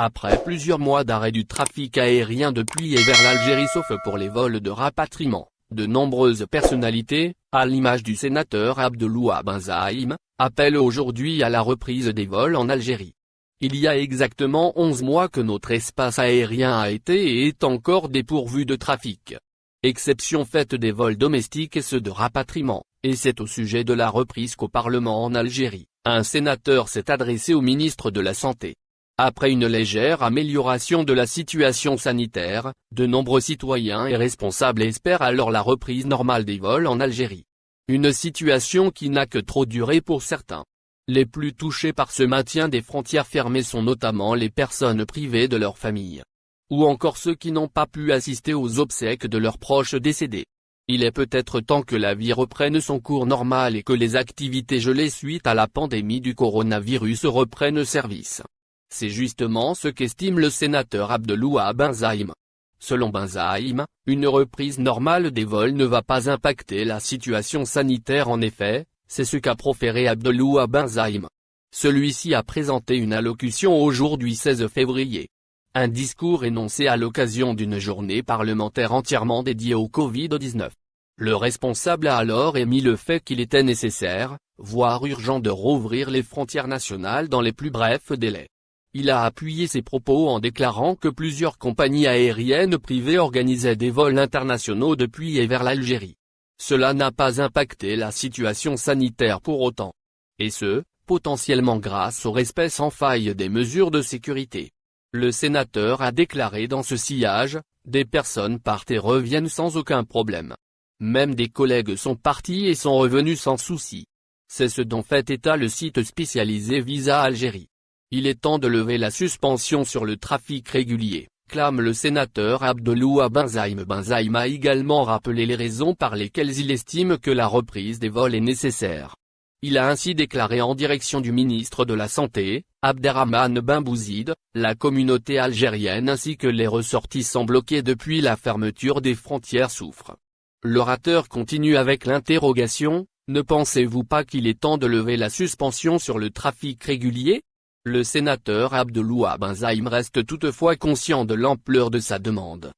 Après plusieurs mois d'arrêt du trafic aérien depuis et vers l'Algérie sauf pour les vols de rapatriement, de nombreuses personnalités, à l'image du sénateur Abdelouah Benzaïm, appellent aujourd'hui à la reprise des vols en Algérie. Il y a exactement 11 mois que notre espace aérien a été et est encore dépourvu de trafic. Exception faite des vols domestiques et ceux de rapatriement, et c'est au sujet de la reprise qu'au Parlement en Algérie, un sénateur s'est adressé au ministre de la Santé. Après une légère amélioration de la situation sanitaire, de nombreux citoyens et responsables espèrent alors la reprise normale des vols en Algérie. Une situation qui n'a que trop duré pour certains. Les plus touchés par ce maintien des frontières fermées sont notamment les personnes privées de leur famille. Ou encore ceux qui n'ont pas pu assister aux obsèques de leurs proches décédés. Il est peut-être temps que la vie reprenne son cours normal et que les activités gelées suite à la pandémie du coronavirus reprennent service. C'est justement ce qu'estime le sénateur Abdelouah Benzaïm. Selon Benzaïm, une reprise normale des vols ne va pas impacter la situation sanitaire en effet, c'est ce qu'a proféré Abdelouah Benzaïm. Celui-ci a présenté une allocution aujourd'hui 16 février. Un discours énoncé à l'occasion d'une journée parlementaire entièrement dédiée au Covid-19. Le responsable a alors émis le fait qu'il était nécessaire, voire urgent de rouvrir les frontières nationales dans les plus brefs délais. Il a appuyé ses propos en déclarant que plusieurs compagnies aériennes privées organisaient des vols internationaux depuis et vers l'Algérie. Cela n'a pas impacté la situation sanitaire pour autant. Et ce, potentiellement grâce au respect sans faille des mesures de sécurité. Le sénateur a déclaré dans ce sillage, des personnes partent et reviennent sans aucun problème. Même des collègues sont partis et sont revenus sans souci. C'est ce dont fait état le site spécialisé Visa Algérie. Il est temps de lever la suspension sur le trafic régulier, clame le sénateur Abdelouah Benzaïm. Benzaïm a également rappelé les raisons par lesquelles il estime que la reprise des vols est nécessaire. Il a ainsi déclaré en direction du ministre de la Santé, Abderrahmane Ben Bouzid, la communauté algérienne ainsi que les ressortissants bloqués depuis la fermeture des frontières souffrent. L'orateur continue avec l'interrogation, ne pensez-vous pas qu'il est temps de lever la suspension sur le trafic régulier ? Le sénateur Abdelouah Benzaïm reste toutefois conscient de l'ampleur de sa demande.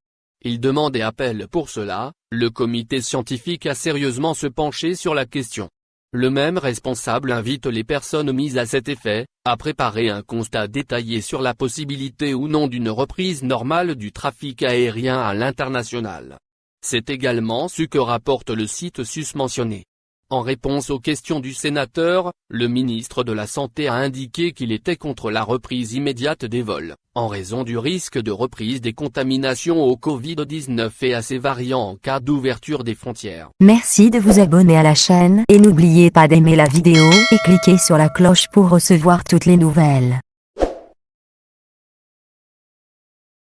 Il demande et appelle pour cela, le comité scientifique à sérieusement se pencher sur la question. Le même responsable invite les personnes mises à cet effet, à préparer un constat détaillé sur la possibilité ou non d'une reprise normale du trafic aérien à l'international. C'est également ce que rapporte le site susmentionné. En réponse aux questions du sénateur, le ministre de la Santé a indiqué qu'il était contre la reprise immédiate des vols, en raison du risque de reprise des contaminations au Covid-19 et à ses variants en cas d'ouverture des frontières. Merci de vous abonner à la chaîne et n'oubliez pas d'aimer la vidéo et cliquer sur la cloche pour recevoir toutes les nouvelles.